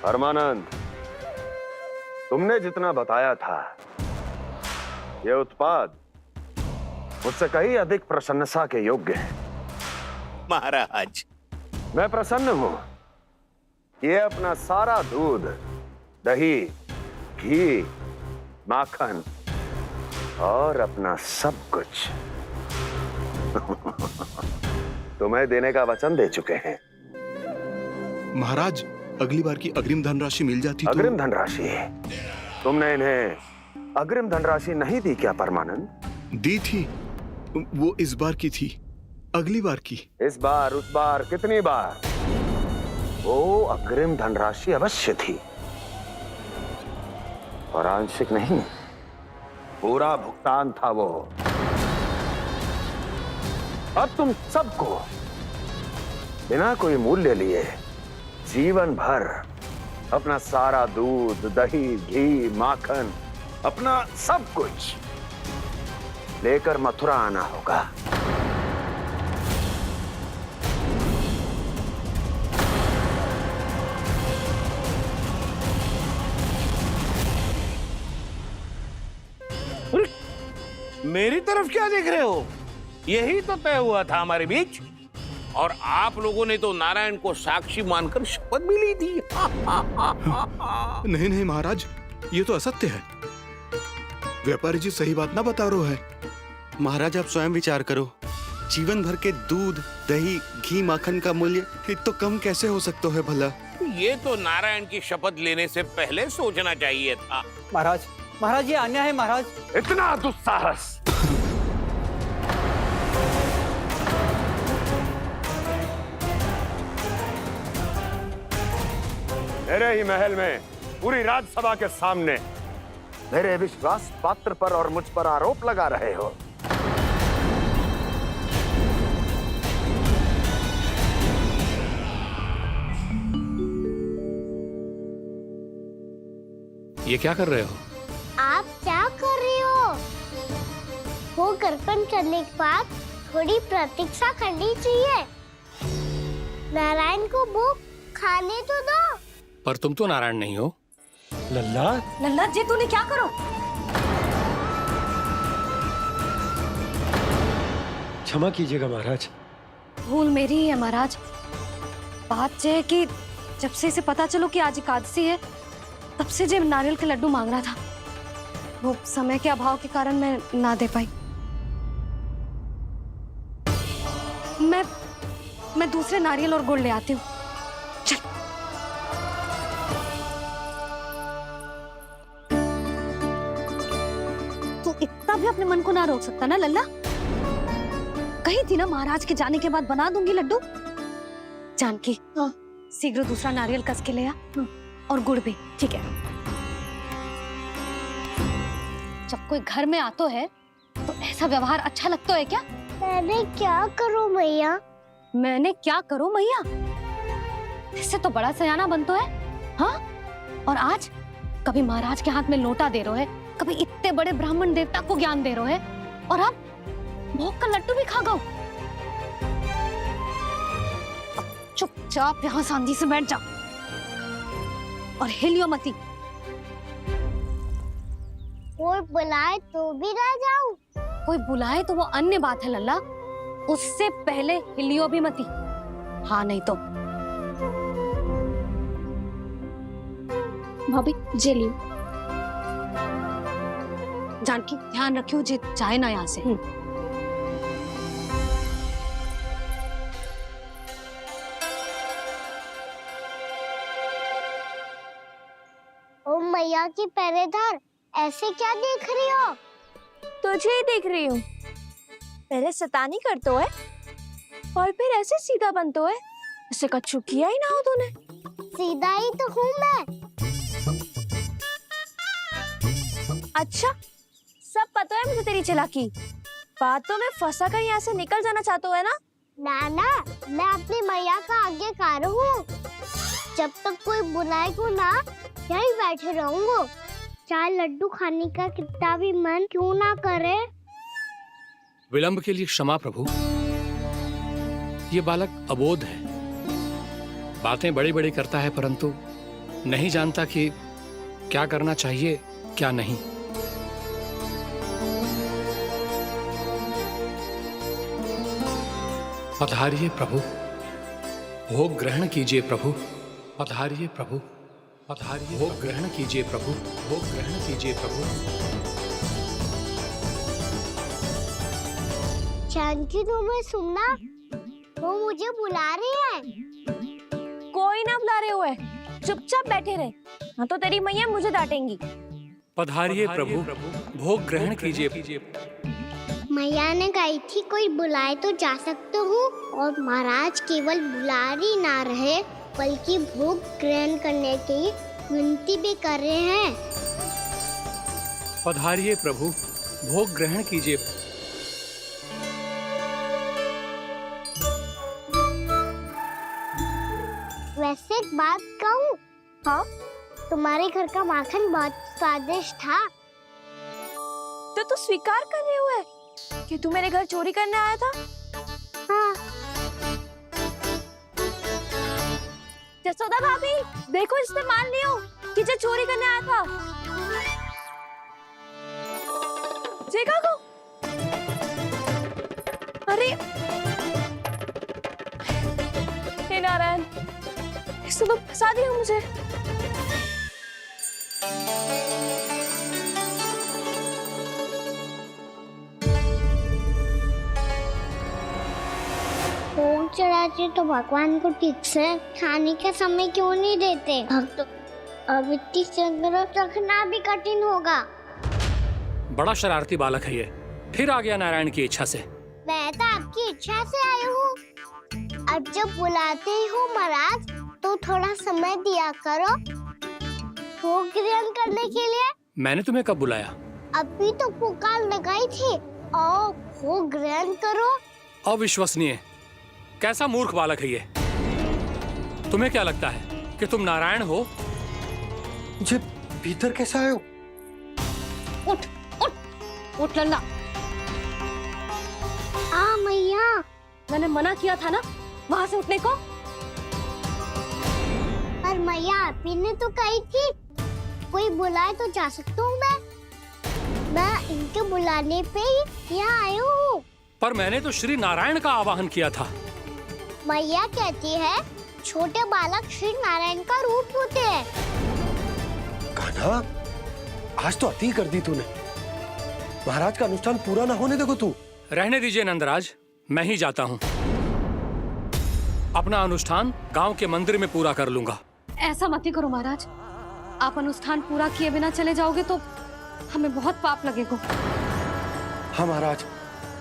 परमानंद, तुमने जितना बताया था, यह उत्पाद मुझसे कहीं अधिक प्रशंसा के योग्य है। महाराज, मैं प्रसन्न हूं। ये अपना सारा दूध, दही, घी, माखन और अपना सब कुछ तुम्हें देने का वचन दे चुके हैं। महाराज, अगली बार की अग्रिम धनराशि मिल जाती तो। अग्रिम धनराशि? तुमने इन्हें अग्रिम धनराशि नहीं दी क्या परमानंद? दी थी, वो इस बार की थी, अगली बार की। इस बार, उस बार, कितनी बार? वो अग्रिम धनराशि अवश्य थी और आंशिक नहीं, पूरा भुगतान था वो। अब तुम सबको बिना कोई मूल्य लिए जीवन भर अपना सारा दूध, दही, घी, माखन, अपना सब कुछ लेकर मथुरा आना होगा। मेरी तरफ क्या देख रहे हो? यही तो तय हुआ था हमारे बीच, और आप लोगों ने तो नारायण को साक्षी मानकर शपथ भी ली थी। नहीं नहीं महाराज, ये तो असत्य है। व्यापारी जी सही बात ना बता रहे हैं। महाराज, आप स्वयं विचार करो। जीवन भर के दूध, दही, घी, माखन का मूल्य इतना कम कैसे हो सकता है भला? ये तो नारायण की शपथ लेने से पहले सोचना चाहिए था। महाराज, महाराज, ये अन्याय है महाराज। इतना दुस्साहस! मेरे ही महल में पूरी राज्यसभा के सामने मेरे विश्वास पात्र पर और मुझ पर आरोप लगा रहे हो। ये क्या कर रहे हो? आप क्या कर रहे हो? वो गर्पण करने के बाद थोड़ी प्रतीक्षा करनी चाहिए। नारायण को वो खाने तो दो। पर तुम तो नारायण नहीं हो। लल्ला, लल्ला जी, तूने क्या करो? क्षमा कीजिएगा महाराज। भूल मेरी ही है महाराज। बात ये है कि जब से इसे पता चलो कि आज एकादशी है, तब से जब नारियल के लड्डू मांग रहा था, वो समय के अभाव के कारण मैं ना दे पाई। मैं दूसरे नारियल और गुड़ ले आती हूँ। चल। तू इतना भी अपने मन को ना रोक सकता ना लल्ला? कही थी ना महाराज के जाने के बाद बना दूंगी लड्डू। जानकी, शीघ्र दूसरा नारियल कस के ले आ, और गुड़ भी। ठीक है। जब कोई घर में आता है तो ऐसा व्यवहार अच्छा लगता है क्या? मैंने क्या करूं मैया? मैंने क्या करूं मैया? इससे तो बड़ा सयाना बनतो है। हाँ? और आज कभी महाराज के हाथ में लोटा दे रहे है, कभी इतने बड़े ब्राह्मण देवता को ज्ञान दे रहे है, और अब भोग का लड्डू भी खा गो। चुपचाप यहाँ शांति से बैठ जा और हिलियो मती। कोई बुलाए तो भी ना जाऊं? कोई बुलाए तो वो अन्य बात है लल्ला, उससे पहले हिलियो भी मती। हाँ नहीं तो। भाभी जे लियो। जानकी, ध्यान रखियो जे जाए ना यहाँ से। ओ मैया की पहरेदार, ऐसे क्या देख रही हो? तुझे ही देख रही हूँ। पहले शैतानी करतो है और फिर ऐसे सीधा बनतो है, ऐसे कछु किया ही ना हो तूने। सीधा ही तो हूँ मैं। अच्छा, सब पता है मुझे तेरी चालाकी। बातों में फंसा कर यहाँ से निकल जाना चाहते है ना? नाना, मैं अपनी मैया का आज्ञाकार हूँ। जब तक कोई बुलाएगा ना, यहीं बैठे रहूंगा, चाहे लड्डू खाने का कितना भी मन क्यों ना करे। विलंब के लिए क्षमा प्रभु। ये बालक अबोध है, बातें बड़ी बड़ी करता है परंतु नहीं जानता कि क्या करना चाहिए क्या नहीं। पधारिए प्रभु, भोग ग्रहण कीजिए प्रभु। पधारिए प्रभु, पधारिए। भोग ग्रहण कीजिए प्रभु, भोग ग्रहण कीजिए प्रभु। जानकी तुम्हें सुनना, वो मुझे बुला रहे हैं। कोई ना बुला रहे हुए, चुपचाप बैठे रहे। हाँ तो तेरी मैया मुझे डांटेंगी। पधारिए प्रभु, भोग ग्रहण कीजिए। मैया ने कही थी कोई बुलाए तो जा सकते हूँ, और महाराज केवल बुला ही ना रहे बल्कि भोग ग्रहण करने की विनती भी कर रहे हैं। पधारिए प्रभु, भोग ग्रहण कीजिए। वैसे एक बात कहूँ? हाँ? तुम्हारे घर का माखन बहुत स्वादिष्ट था। तो तू स्वीकार कर रहे हुए कि तू मेरे घर चोरी करने आया था? हाँ। जसोदा भाभी, देखो इसने मान लियो कि जो चोरी करने आया था। देखा को? अरे हे नारायण, इसने तो फंसा दिया मुझे। भोग चढ़ाते तो भगवान को ठीक से खाने का समय क्यों नहीं देते? भक्त अब इतनी संग्रह रखना भी कठिन होगा। बड़ा शरारती बालक है ये, फिर आ गया नारायण की इच्छा से। मैं तो आपकी इच्छा से आई हूँ। अब जब बुलाते ही हो महाराज तो थोड़ा समय दिया करो भोग ग्रहण करने के लिए। मैंने तुम्हें कब बुलाया? अभी तो पुकार लगाई थी, आओ भोग ग्रहण करो। अविश्वसनीय, कैसा मूर्ख बालक है ये। तुम्हें क्या लगता है कि तुम नारायण हो? मुझे भीतर कैसे आए हो? उठ उठ उठ लल्ला। मैया, मैंने मना किया था ना वहां से उठने को। पर मैया आपी ने तो कही थी कोई बुलाए तो जा सकता हूँ। मैं इनके बुलाने पे ही यहाँ आई हूँ। पर मैंने तो श्री नारायण का आवाहन किया था। मैया कहती है छोटे बालक श्री नारायण का रूप होते हैं। कान्हा, आज तो अति कर दी तूने। महाराज का अनुष्ठान पूरा ना होने देखो तू। रहने दीजिए नंदराज, मैं ही जाता हूँ। अपना अनुष्ठान गांव के मंदिर में पूरा कर लूंगा। ऐसा मत ही करो महाराज, आप अनुष्ठान पूरा किए बिना चले जाओगे तो हमें बहुत पाप लगेगा। हाँ महाराज,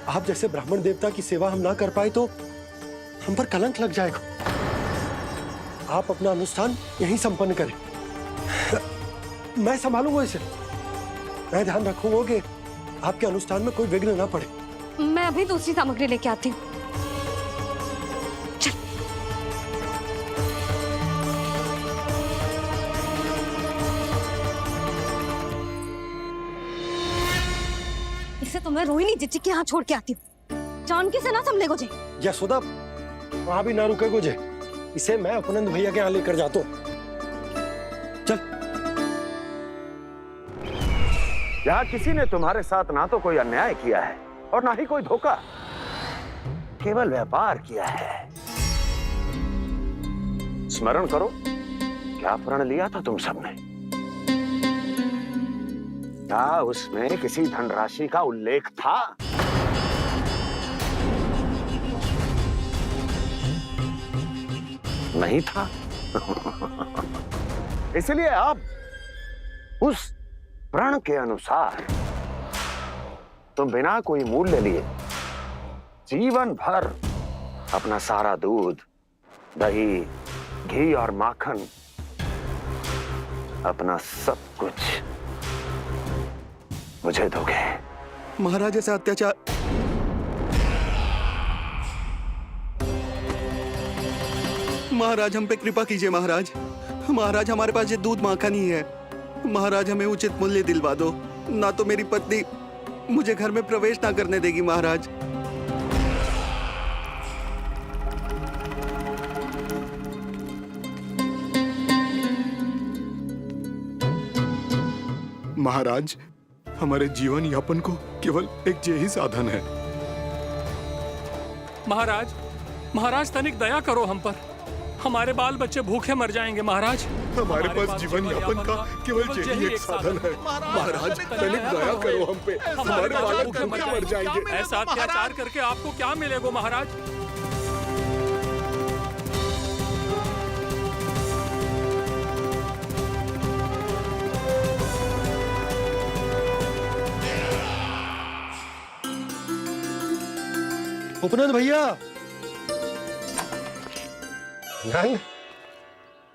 आप जैसे ब्राह्मण देवता की सेवा हम ना कर पाए तो हम पर कलंक लग जाएगा। आप अपना अनुष्ठान यहीं संपन्न करें, मैं संभालूंगा इसे। मैं ध्यान रखूंगा कि आपके अनुष्ठान में कोई विघ्न ना पड़े। मैं अभी दूसरी सामग्री लेके आती हूँ। इसे तो मैं रोहिणी जीजी के यहाँ छोड़ के आती हूँ। जानकी से ना संभले गुजे। यशोदा, वहां भी ना रुके गुजे। इसे मैं अपनंद भैया के यहाँ लेकर जाता हूँ। चल। यहाँ किसी ने तुम्हारे साथ ना तो कोई अन्याय किया है और ना ही कोई धोखा, केवल व्यापार किया है। स्मरण करो, क्या प्रण लिया था तुम सबने? क्या उसमें किसी धनराशि का उल्लेख था? नहीं था। इसलिए अब उस प्रण के अनुसार तुम बिना कोई मूल्य लिए जीवन भर अपना सारा दूध, दही, घी और माखन, अपना सब कुछ मुझे दोगे। महाराज ऐसा अत्याचार। महाराज हम पे कृपा कीजिए। महाराज, महाराज हमारे पास ये दूध माखन ही है। महाराज हमें उचित मूल्य दिलवा दो, ना तो मेरी पत्नी मुझे घर में प्रवेश ना करने देगी। महाराज महाराज, हमारे जीवन यापन को केवल एक यही साधन है। महाराज, महाराज तनिक दया करो हम पर। हमारे बाल बच्चे भूखे मर जाएंगे महाराज। हमारे पास जीवन यापन का केवल यही एक साधन है। महाराज, तनिक दया करो हम पे। हमारे बालक भूखे मर जाएंगे। ऐसा अत्याचार करके आपको क्या मिलेगा महाराज? उपनंद भैया, नंद,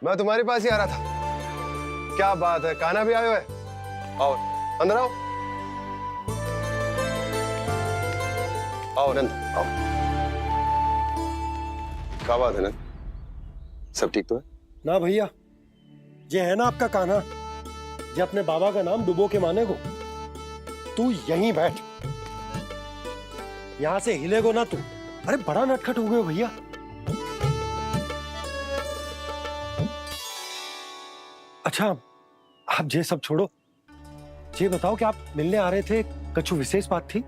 मैं तुम्हारे पास ही आ रहा था। क्या बात है, कान्हा भी आयो है? आओ अंदर आओ। आओ नंद, आओ। क्या बात है नंद, सब ठीक तो है? ना भैया, ये है ना आपका कान्हा, ये अपने बाबा का नाम डुबो के माने को। तू यहीं बैठ, यहां से हिलेगो ना तू। अरे बड़ा नटखट हो गए भैया। अच्छा, आप ये सब छोड़ो, ये बताओ कि आप मिलने आ रहे थे, कछु विशेष बात थी?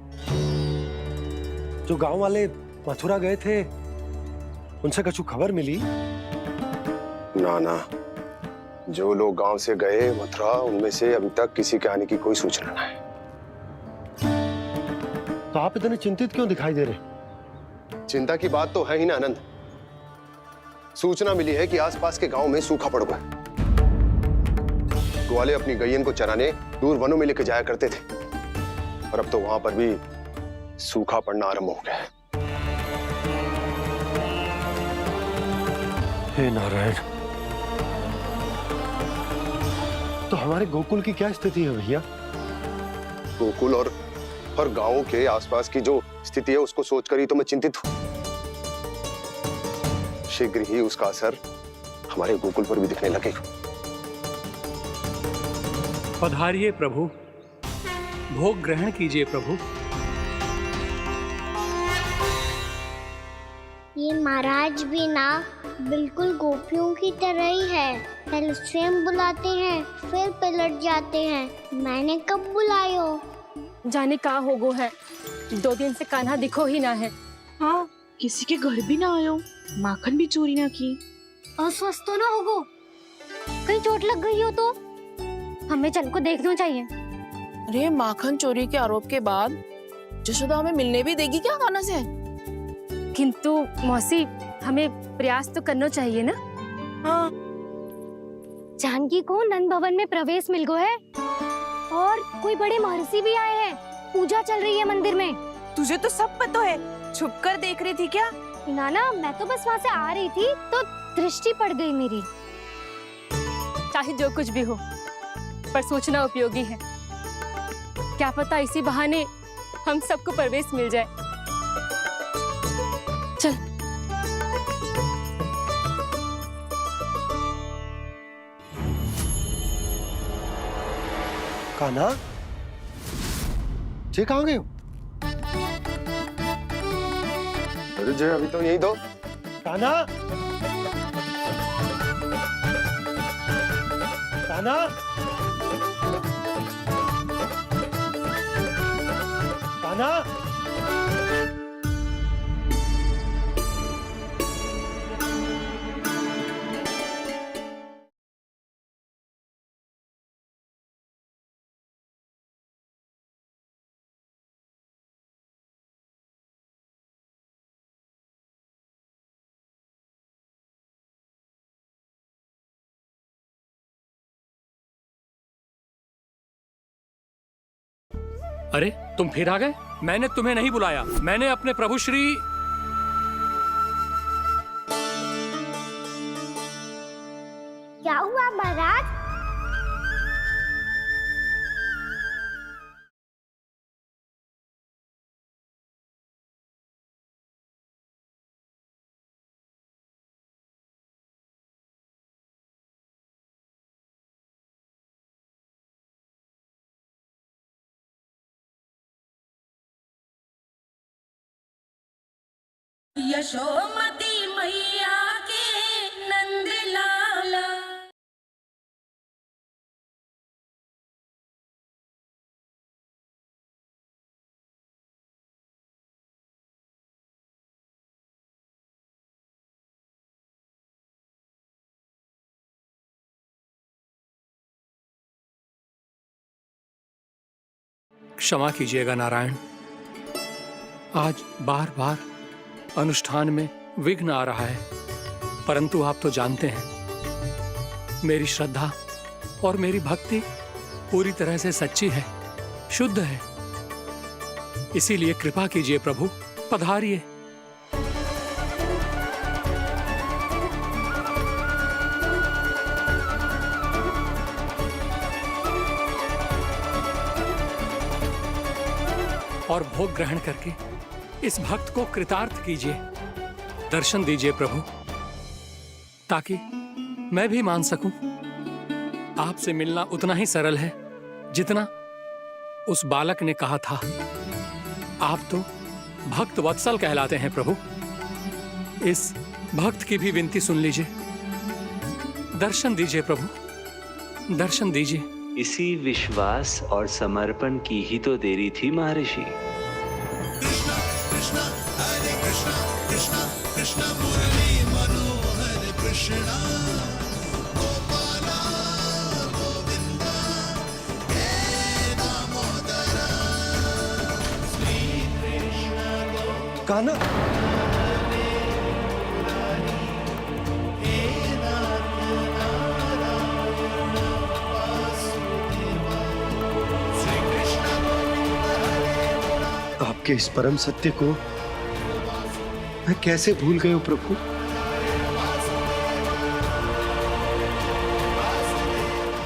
जो गांव वाले मथुरा गए थे, उनसे कछु खबर मिली? ना ना, जो लोग गांव से गए मथुरा, उनमें से अभी तक किसी के आने की कोई सूचना नहीं है। तो आप इतने चिंतित क्यों दिखाई दे रहे? चिंता की बात तो है ही ना आनंद। सूचना मिली है कि आसपास के गांव में सूखा पड़ गया। ग्वाले अपनी गैयन को चराने दूर वनों में लेके जाया करते थे, और अब तो वहां पर भी सूखा पड़ना आरंभ हो गया है। हे नारायण, तो हमारे गोकुल की क्या स्थिति है भैया? गोकुल और गांवों के आसपास की जो स्थिति है उसको सोचकर ही तो मैं चिंतित हूं। शीघ्र ही उसका असर हमारे गोकुल पर भी दिखने लगेगा। पधारिए प्रभु, भोग ग्रहण कीजिए प्रभु। ये महाराज भी ना बिल्कुल गोपियों की तरह ही है। पहले स्वयं बुलाते हैं, फिर पलट जाते हैं। मैंने कब बुलाए हो? जाने कहाँ होगो है, 2 दिन से कान्हा दिखो ही ना है। हाँ, किसी के घर भी ना आयो, माखन भी चोरी ना की। अस्वस्थ तो ना होगो, कहीं चोट लग गई हो तो? हमें चल को देखना चाहिए। अरे माखन चोरी के आरोप के बाद जशोदा हमें मिलने भी देगी क्या कान्हा से? किंतु मौसी, हमें प्रयास तो करना चाहिए ना। हाँ, जानकी को नंद भवन में प्रवेश मिल गो है, और कोई बड़े महर्षि भी आए हैं। पूजा चल रही है मंदिर में। तुझे तो सब पता है, छुप कर देख रही थी क्या? ना, मैं तो बस वहाँ से आ रही थी तो दृष्टि पड़ गई मेरी। चाहे जो कुछ भी हो, पर सूचना उपयोगी है। क्या पता इसी बहाने हम सबको प्रवेश मिल जाए। चल। कान्हा, ये कहाँ गए हो? अरे जय, अभी तो यही दो। कान्हा, कान्हा, कान्हा। अरे तुम फिर आ गए? मैंने तुम्हें नहीं बुलाया, मैंने अपने प्रभु श्री। क्या हुआ महाराज? यशोमती मैया के नंद लाला। क्षमा कीजिएगा नारायण। आज बार बार अनुष्ठान में विघ्न आ रहा है, परंतु आप तो जानते हैं मेरी श्रद्धा और मेरी भक्ति पूरी तरह से सच्ची है, शुद्ध है। इसीलिए कृपा कीजिए प्रभु, पधारिए। और भोग ग्रहण करके इस भक्त को कृतार्थ कीजिए। दर्शन दीजिए प्रभु, ताकि मैं भी मान सकूं। आपसे मिलना उतना ही सरल है जितना उस बालक ने कहा था। आप तो भक्त वत्सल कहलाते हैं प्रभु। इस भक्त की भी विनती सुन लीजिए। दर्शन दीजिए प्रभु, दर्शन दीजिए। इसी विश्वास और समर्पण की ही तो देरी थी महर्षि। कृष्णा कृष्णा हरे कृष्णा कृष्णा कृष्णा मुरली मनोहर कृष्णा गोपाला गोविंदा हे दामोदरा श्री कृष्ण कान्हा, आपके इस परम सत्य को मैं कैसे भूल गया प्रभु।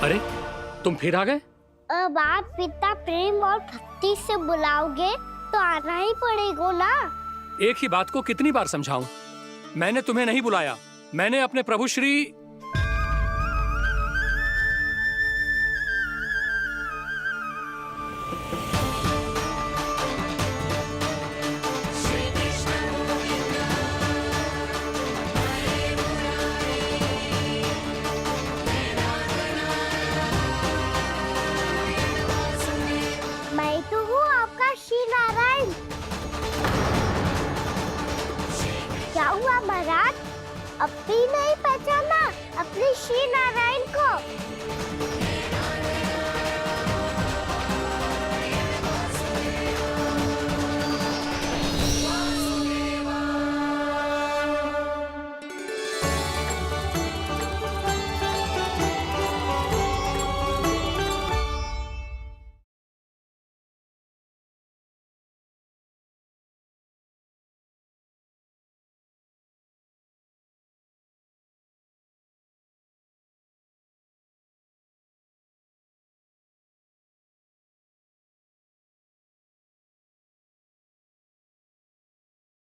अरे तुम फिर आ गए? अब आप इतना प्रेम और भक्ति से बुलाओगे तो आना ही पड़ेगा ना। एक ही बात को कितनी बार समझाऊं? मैंने तुम्हें नहीं बुलाया, मैंने अपने प्रभु श्री मैं तो हूँ आपका श्री नारायण। क्या हुआ महाराज, अब भी नहीं पहचाना अपने श्री नारायण को?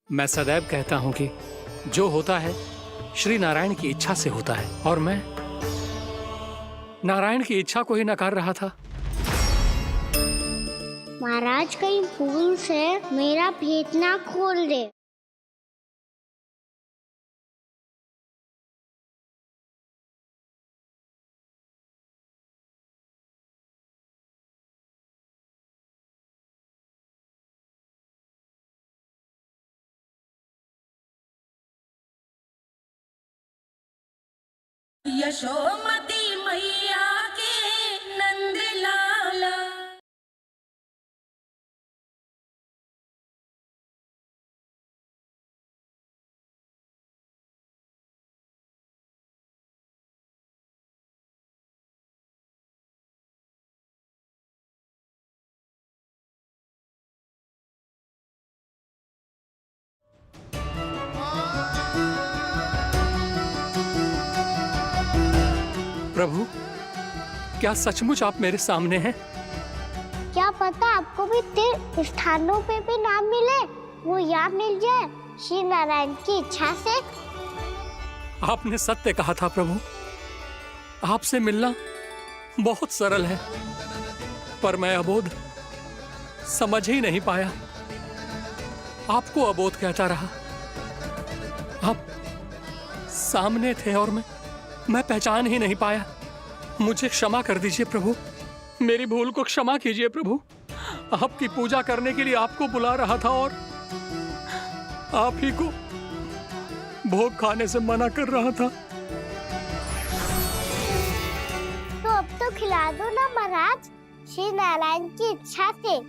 मैं सदैव कहता हूं कि जो होता है श्री नारायण की इच्छा से होता है, और मैं नारायण की इच्छा को ही नकार रहा था। महाराज कहीं भूल से मेरा भेद ना खोल दे। यशोमती मैया के नंद लाला। प्रभु, क्या सचमुच आप मेरे सामने हैं? क्या पता आपको भी तीर्थ स्थानों पे भी नाम मिले, वो यहाँ मिल जाए श्री नारायण की इच्छा से। आपने सत्य कहा था प्रभु, आपसे मिलना बहुत सरल है, पर मैं अबोध समझ ही नहीं पाया। आपको अबोध कहता रहा। आप सामने थे और मैं पहचान ही नहीं पाया। मुझे क्षमा कर दीजिए प्रभु, मेरी भूल को क्षमा कीजिए प्रभु। आपकी पूजा करने के लिए आपको बुला रहा था और आप ही को भोग खाने से मना कर रहा था। तो अब तो खिला दो ना महाराज, श्री नारायण की इच्छा से।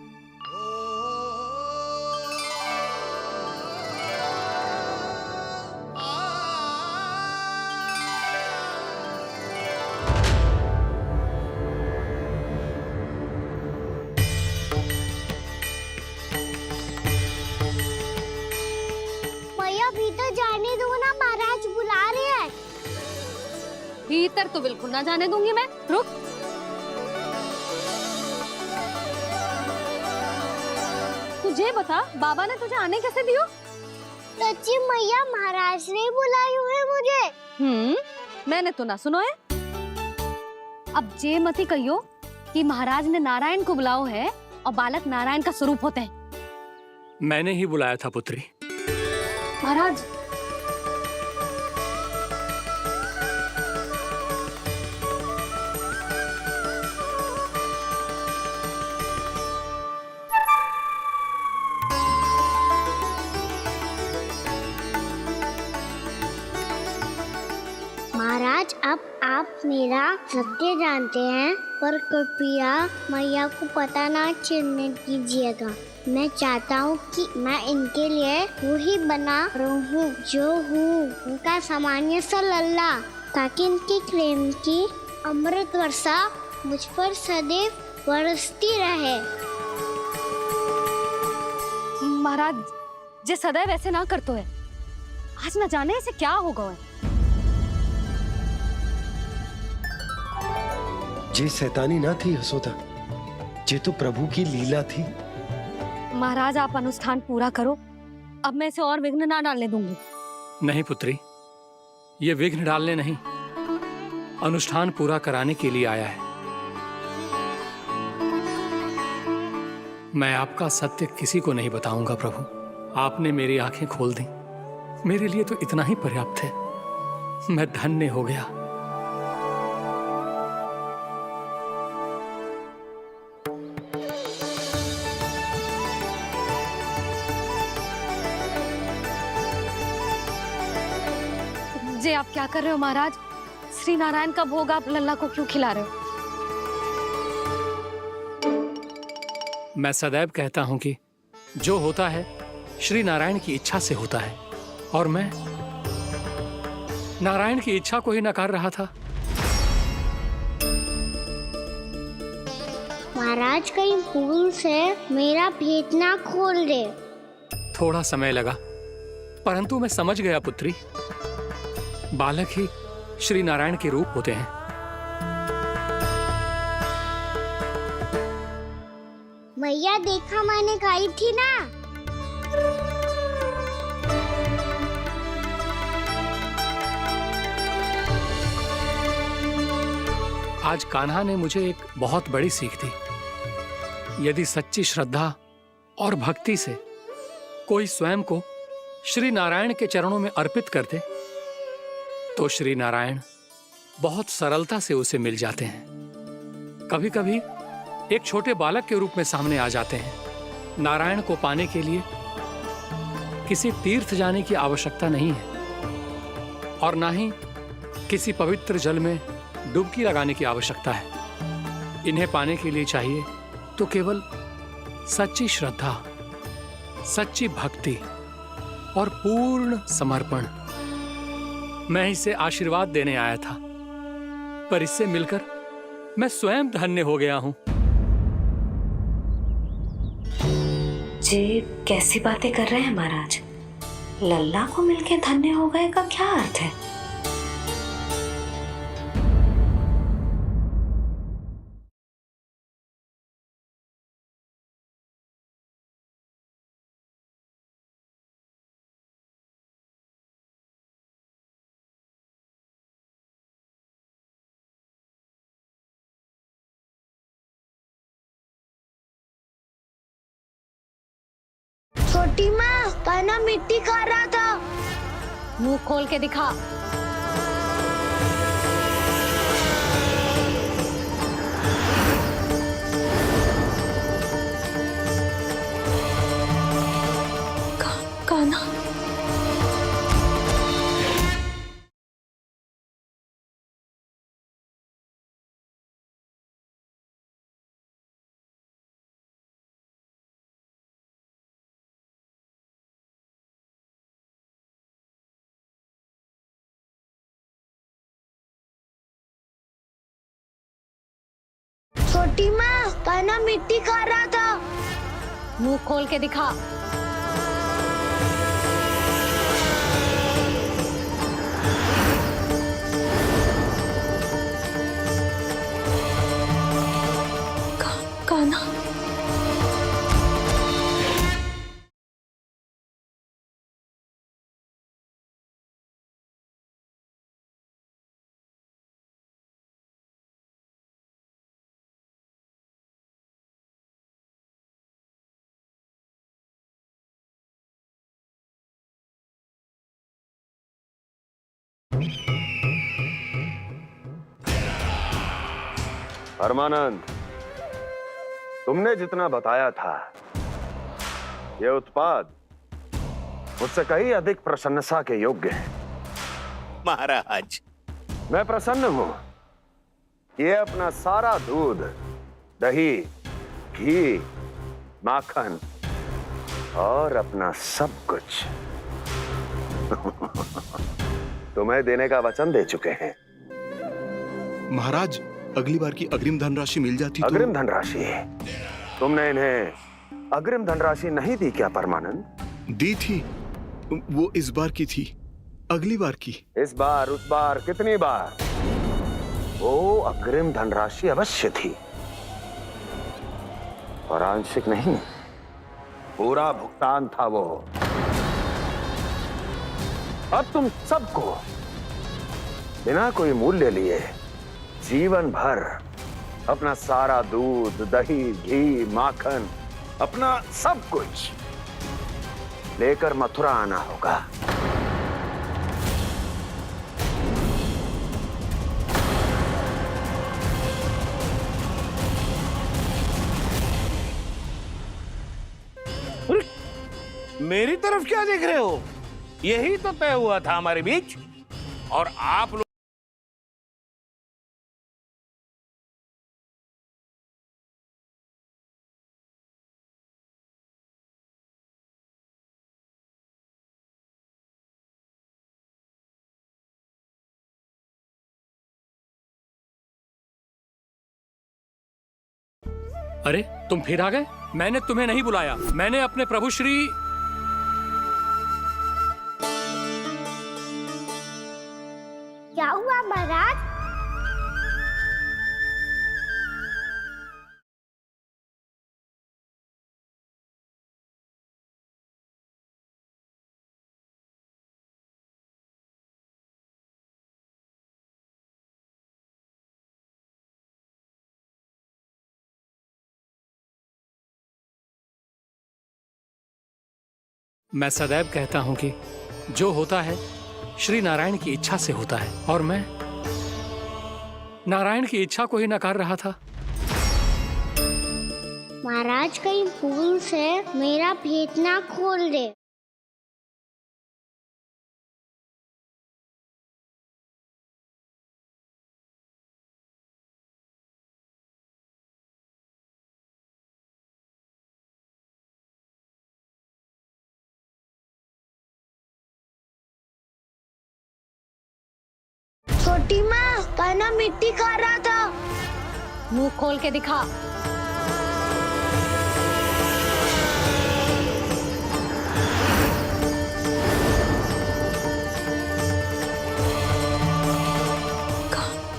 मैया भीतर जाने दो ना, महाराज बुला रहे हैं। भीतर तो बिल्कुल ना जाने दूंगी मैं। रुक। तुझे बता, बाबा ने तुझे आने कैसे दियो? सच्ची मैया, महाराज ने बुलाई हुई है मुझे। मैंने तो ना सुनो है। अब जे मती कहियो कि महाराज ने नारायण को बुलाओ है और बालक नारायण का स्वरूप होते हैं। मैंने ही बुलाया था पुत्री। महाराज, महाराज, अब आप मेरा सत्य जानते हैं, पर कृपया मैया को पता ना चलने दीजिएगा। मैं चाहता हूँ कि मैं इनके लिए वही बना रहूँ जो हूँ, उनका सामान्य सा लल्ला, ताकि इनके प्रेम की अमृत वर्षा मुझ पर सदैव बरसती रहे। महाराज, जे सदैव ऐसे ना करतो है, आज न जाने इसे क्या होगा है। जे शैतानी ना थी यशोदा, जे तो प्रभु की लीला थी। महाराज, आप अनुष्ठान पूरा करो, अब मैं इसे और विघ्न ना डालने दूंगी। नहीं पुत्री, ये विघ्न डालने नहीं, अनुष्ठान पूरा कराने के लिए आया है। मैं आपका सत्य किसी को नहीं बताऊंगा प्रभु। आपने मेरी आंखें खोल दी, मेरे लिए तो इतना ही पर्याप्त है। मैं धन्य हो गया। जे आप क्या कर रहे हो महाराज? श्री नारायण का भोग आप लल्ला को क्यों खिला रहे हो? मैं सदैव कहता हूं कि जो होता है श्री नारायण की इच्छा से होता है, और मैं नारायण की इच्छा को ही नकार रहा था। महाराज, कहीं भूल से मेरा भेद ना खोल दे। थोड़ा समय लगा, परंतु मैं समझ गया पुत्री। बालक ही श्री नारायण के रूप होते हैं। मैया, देखा मैंने कही थी ना। आज कान्हा ने मुझे एक बहुत बड़ी सीख दी। यदि सच्ची श्रद्धा और भक्ति से कोई स्वयं को श्री नारायण के चरणों में अर्पित कर दे, तो श्री नारायण बहुत सरलता से उसे मिल जाते हैं। कभी कभी एक छोटे बालक के रूप में सामने आ जाते हैं। नारायण को पाने के लिए किसी तीर्थ जाने की आवश्यकता नहीं है, और ना ही किसी पवित्र जल में डुबकी लगाने की आवश्यकता है। इन्हें पाने के लिए चाहिए तो केवल सच्ची श्रद्धा, सच्ची भक्ति और पूर्ण समर्पण। मैं इसे आशीर्वाद देने आया था, पर इससे मिलकर मैं स्वयं धन्य हो गया हूं। जी कैसी बातें कर रहे हैं महाराज? लल्ला को मिलके धन्य हो गए का क्या अर्थ है? छोटी माँ, कान्हा मिट्टी खा रहा था। मुंह खोल के दिखा। छोटी माँ, कान्हा मिट्टी खा रहा था। मुंह खोल के दिखा। कान्हा। परमानंद, तुमने जितना बताया था, ये उत्पाद मुझसे कहीं अधिक प्रशंसा के योग्य है। महाराज, मैं प्रसन्न हूं। ये अपना सारा दूध, दही, घी, माखन और अपना सब कुछ तुम्हें देने का वचन दे चुके हैं। महाराज, अगली बार की अग्रिम धनराशि मिल जाती तो। अग्रिम धनराशि? तुमने इन्हें अग्रिम धनराशि नहीं दी क्या परमानंद? दी थी, वो इस बार की थी, अगली बार की। इस बार, उस बार, कितनी बार? वो अग्रिम धनराशि अवश्य थी और आंशिक नहीं, पूरा भुगतान था वो। अब तुम सबको बिना कोई मूल्य लिए जीवन भर अपना सारा दूध, दही, घी, माखन, अपना सब कुछ लेकर मथुरा आना होगा। मेरी तरफ क्या देख रहे हो? यही तो तय हुआ था हमारे बीच। और आप लोग अरे तुम फिर आ गए? मैंने तुम्हें नहीं बुलाया, मैंने अपने प्रभु श्री। क्या हुआ महाराज? मैं सदैव कहता हूं कि जो होता है श्री नारायण की इच्छा से होता है, और मैं नारायण की इच्छा को ही नकार रहा था। महाराज कहीं भूल से मेरा भेद ना खोल दे। छोटी माँ, कान्हा मिट्टी खा रहा था। मुंह खोल के दिखा।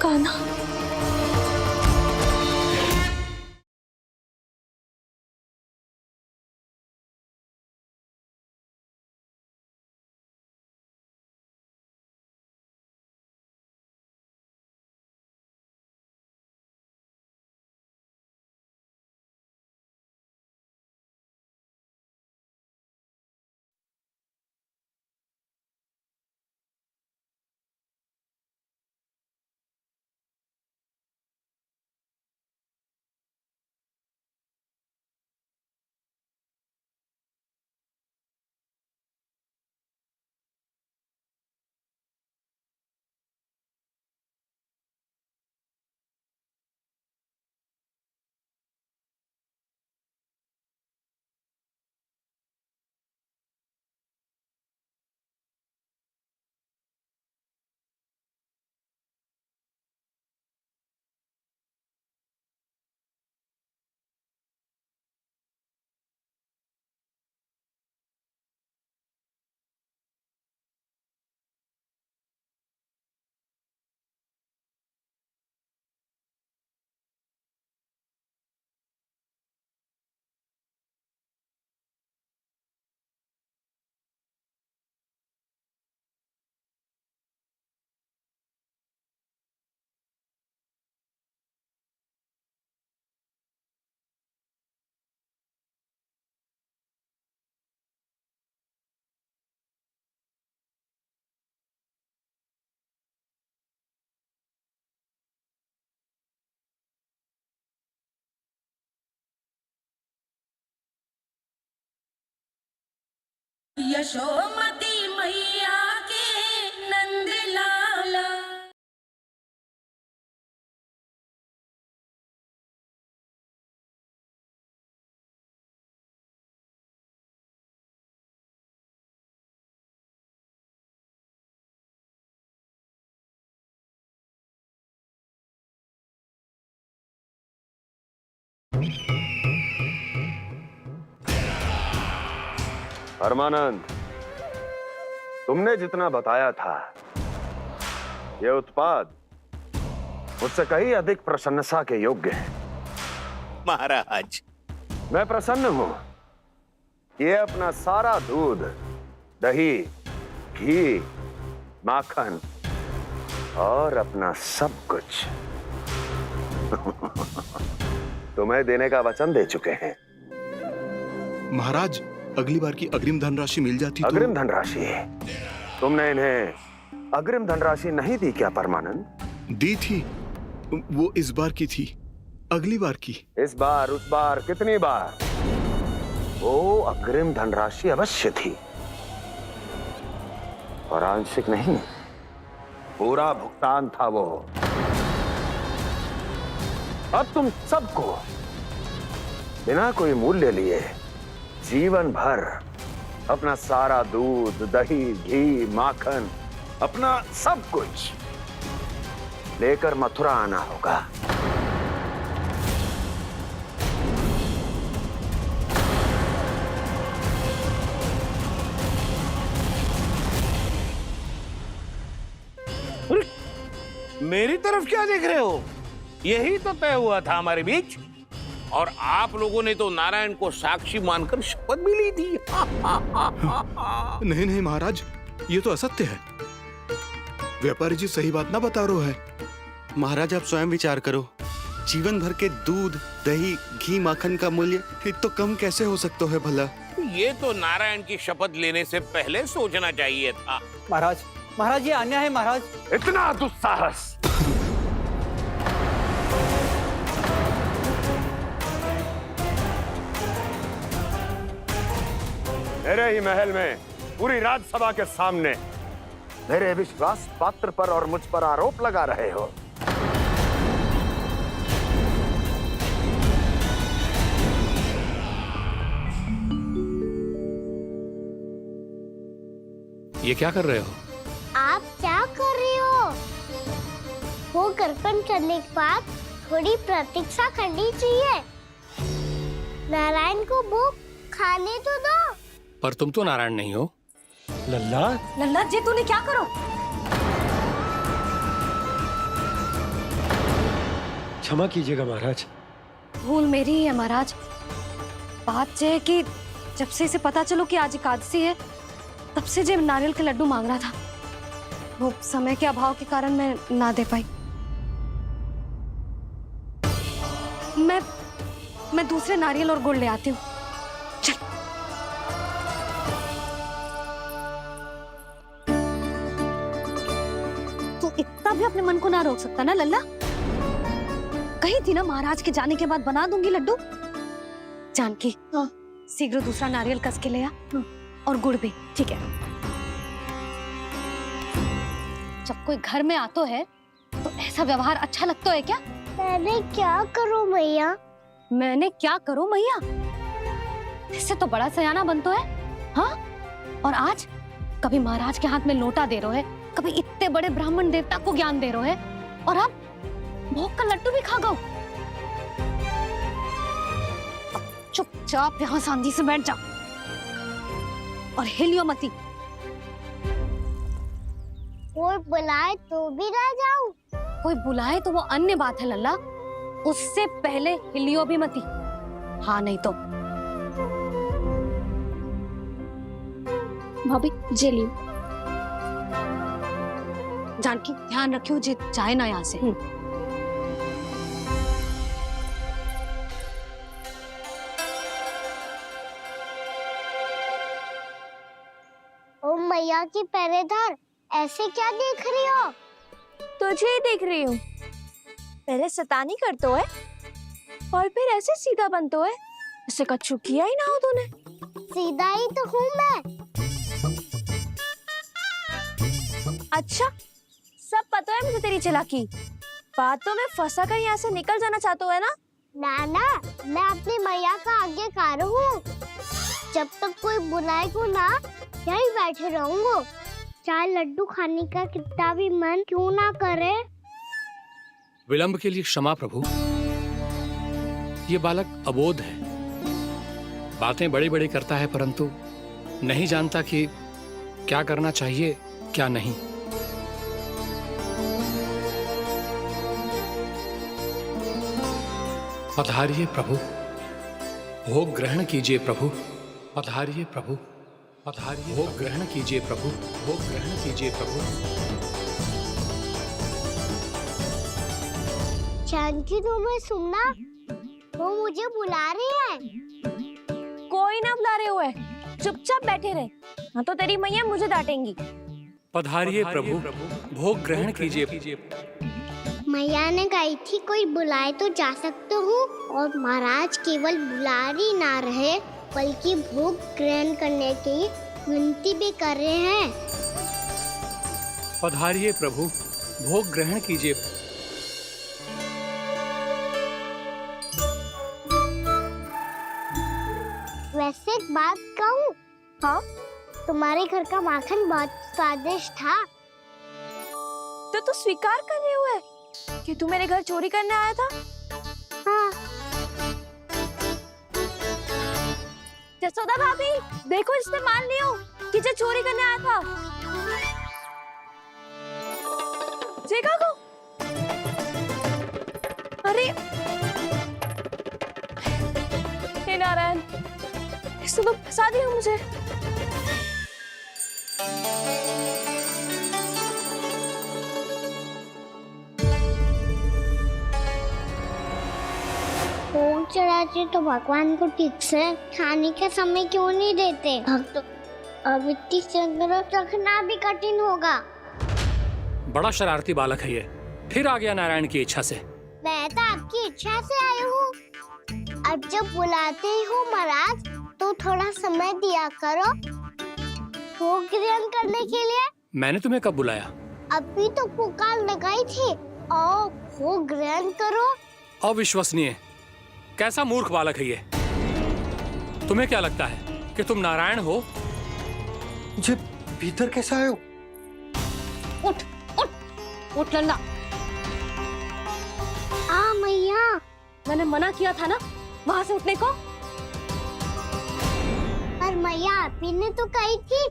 कान्हा। यशोमती मैया के नंद लाला। परमानंद, तुमने जितना बताया था ये उत्पाद मुझसे कहीं अधिक प्रशंसा के योग्य है। महाराज, मैं प्रसन्न हूं। ये अपना सारा दूध, दही, घी, माखन और अपना सब कुछ तुम्हें देने का वचन दे चुके हैं। महाराज, अगली बार की अग्रिम धनराशि मिल जाती तो। अग्रिम धनराशि? तुमने इन्हें अग्रिम धनराशि नहीं दी क्या परमानंद? दी थी, वो इस बार की थी, अगली बार की। इस बार, उस बार, कितनी बार? वो अग्रिम धनराशि अवश्य थी और आंशिक नहीं, पूरा भुगतान था वो। अब तुम सबको बिना कोई मूल्य लिए जीवन भर अपना सारा दूध, दही, घी, माखन, अपना सब कुछ लेकर मथुरा आना होगा। मेरी तरफ क्या देख रहे हो? यही तो तय हुआ था हमारे बीच, और आप लोगों ने तो नारायण को साक्षी मानकर शपथ भी ली थी। नहीं नहीं महाराज, ये तो असत्य है। व्यापारी जी सही बात ना बता रहे हैं। महाराज, आप स्वयं विचार करो। जीवन भर के दूध, दही, घी, माखन का मूल्य तो कम कैसे हो सकता है भला? ये तो नारायण की शपथ लेने से पहले सोचना चाहिए था। महाराज, महाराज, ये अन्याय है महाराज। इतना दुस्साहस! मेरे ही महल में पूरी राज्यसभा के सामने मेरे विश्वास पात्र पर और मुझ पर आरोप लगा रहे हो। ये क्या कर रहे हो? आप क्या कर रहे हो? वो कर्पण करने के बाद थोड़ी प्रतीक्षा करनी चाहिए। नारायण को वो खाने तो दो। पर तुम तो नारायण नहीं हो। लल्ला, लल्ला जी, तूने क्या करो? क्षमा कीजिएगा महाराज। भूल मेरी ही है महाराज। बात ये है कि जब से इसे पता चलो कि आज एकादशी है, तब से जब नारियल के लड्डू मांग रहा था, वो समय के अभाव के कारण मैं ना दे पाई। मैं दूसरे नारियल और गुड़ ले आती हूँ। चल। तू इतना भी अपने मन को ना रोक सकता ना लल्ला? कही थी ना महाराज के जाने के बाद बना दूंगी लड्डू। जानकी, शीघ्र दूसरा नारियल कस के ले आ, और गुड़ भी। ठीक है। जब कोई घर में आता है तो ऐसा व्यवहार अच्छा लगता है क्या? मैंने क्या करूं मैया? मैंने क्या करूं मैया? इससे तो बड़ा सयाना बनतो है। हाँ? और आज कभी महाराज के हाथ में लोटा दे रहे है, कभी इतने बड़े ब्राह्मण देवता को ज्ञान दे रहे है, और अब भोग का लड्डू भी खा गो। चुपचाप यहाँ शांति से बैठ जा और हिलियो मती। कोई बुलाए तो भी ना जाऊं? कोई बुलाए तो वो अन्य बात है लल्ला, उससे पहले हिलियो भी मती। हाँ नहीं तो। भाभी जे लियो। जानकी, ध्यान रखियो जे जाए ना यहाँ से। ओ मैया की पहरेदार, ऐसे क्या देख रही हो? तुझे ही देख रही हूँ। पहले शैतानी करतो है और फिर ऐसे सीधा बनतो है। ऐसे कछु किया ही ना हो तूने। सीधा ही तो हूँ मैं। अच्छा, सब पता है मुझे तेरी चालाकी। बातों में फंसा कर यहाँ से निकल जाना चाहते हो है ना? नाना, मैं अपनी मैया का आज्ञाकार हूँ। जब तक कोई बुलाएगा ना, यहीं बैठे रहूंगा। चाहे लड्डू खाने का कितना भी मन क्यों ना करे। विलंब के लिए क्षमा प्रभु। ये बालक अबोध है, बातें बड़ी बड़ी करता है परंतु नहीं जानता कि क्या करना चाहिए क्या नहीं। पधारिए प्रभु, भोग ग्रहण कीजिए प्रभु। पधारिए प्रभु, पधारिए। भोग ग्रहण कीजिए प्रभु, भोग ग्रहण कीजिए प्रभु। जानकी, तुम्हें सुनना, वो मुझे बुला रहे हैं। कोई ना बुला रहे हुए, चुपचाप बैठे रहे, हाँ तो तेरी मैया मुझे डांटेंगी। पधारिए प्रभु, भोग ग्रहण कीजिए। मैया ने कही थी कोई बुलाए तो जा सकते हूँ, और महाराज केवल बुला ही ना रहे बल्कि भोग ग्रहण करने की विनती भी कर रहे हैं। पधारिए प्रभु, भोग ग्रहण कीजिए। वैसे एक बात कहूँ? हाँ? तुम्हारे घर का माखन बहुत स्वादिष्ट था। तो तू स्वीकार कर रहे हुए कि तू मेरे घर चोरी करने आया था? हाँ। जसोदा भाभी, देखो इसने मान लियो कि जो चोरी करने आया था। देखा को? अरे हे नारायण, इसने तो फंसा दिया मुझे। भोग चढ़ाते तो भगवान को ठीक से खाने का समय क्यों नहीं देते? भक्त अब इतनी संग्रह रखना भी कठिन होगा। बड़ा शरारती बालक है ये, फिर आ गया नारायण की इच्छा से। मैं तो आपकी इच्छा से आई हूँ। अब जब बुलाते ही हो महाराज, तो थोड़ा समय दिया करो भोग ग्रहण करने के लिए। मैंने तुम्हें कब बुलाया? अभी तो पुकार लगाई थी, आओ भोग ग्रहण करो। अविश्वसनीय, कैसा मूर्ख बालक है ये। तुम्हें क्या लगता है कि तुम नारायण हो? जी, भीतर कैसा आए हो? उठ उठ उठ लल्ला। मैया, मैंने मना किया था ना वहां से उठने को। पर मैया, आपी ने तो कही थी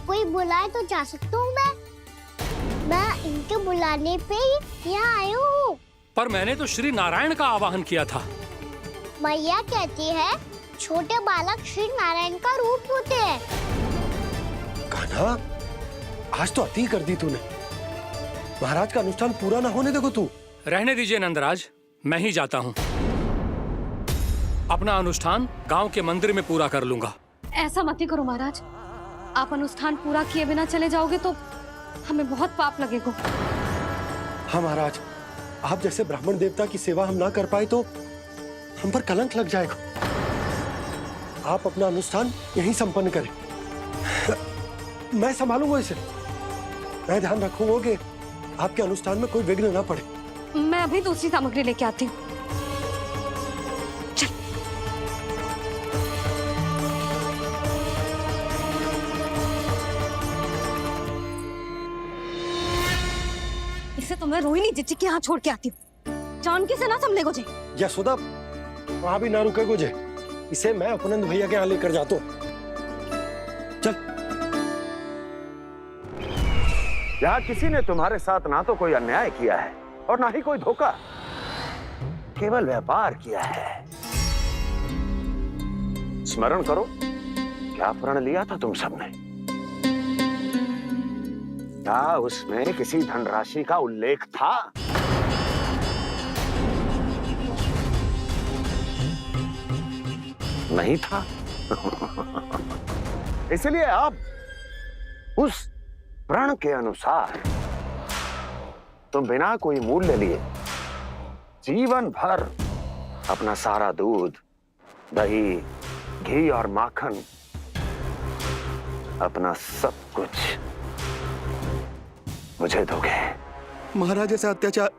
कोई बुलाए तो जा सकता हूँ। मैं इनके बुलाने पे ही यहाँ आई हूँ। पर मैंने तो श्री नारायण का आवाहन किया था। मैया कहती है छोटे बालक श्री नारायण का रूप होते हैं। कान्हा, आज तो अति कर दी तूने। महाराज का अनुष्ठान पूरा ना होने देखो तू। रहने दीजिए नंदराज, मैं ही जाता हूँ। अपना अनुष्ठान गांव के मंदिर में पूरा कर लूंगा। ऐसा मत ही करो महाराज, आप अनुष्ठान पूरा किए बिना चले जाओगे तो हमें बहुत पाप लगेगा। हाँ महाराज, आप जैसे ब्राह्मण देवता की सेवा हम ना कर पाए तो हम पर कलंक लग जाएगा। आप अपना अनुष्ठान यहीं संपन्न करें, मैं संभालूंगा इसे। मैं ध्यान रखूंगा कि आपके अनुष्ठान में कोई विघ्न ना पड़े। मैं अभी दूसरी सामग्री लेके आती हूँ। इसे तो मैं रोहिणी जीजी के यहाँ छोड़ के आती हूँ। जानकी से ना संभले गुजे। यशोदा, वहां भी ना रुके गुजे। इसे मैं अपनंद भैया के यहाँ लेकर जाता हूँ। चल। यहाँ किसी ने तुम्हारे साथ ना तो कोई अन्याय किया है और ना ही कोई धोखा, केवल व्यापार किया है। स्मरण करो, क्या प्रण लिया था तुम सबने? क्या उसमें किसी धनराशि का उल्लेख था? नहीं था। इसलिए अब उस प्रण के अनुसार तुम बिना कोई मूल्य लिए जीवन भर अपना सारा दूध, दही, घी और माखन, अपना सब कुछ मुझे दोगे? महाराज ऐसा अत्याचार।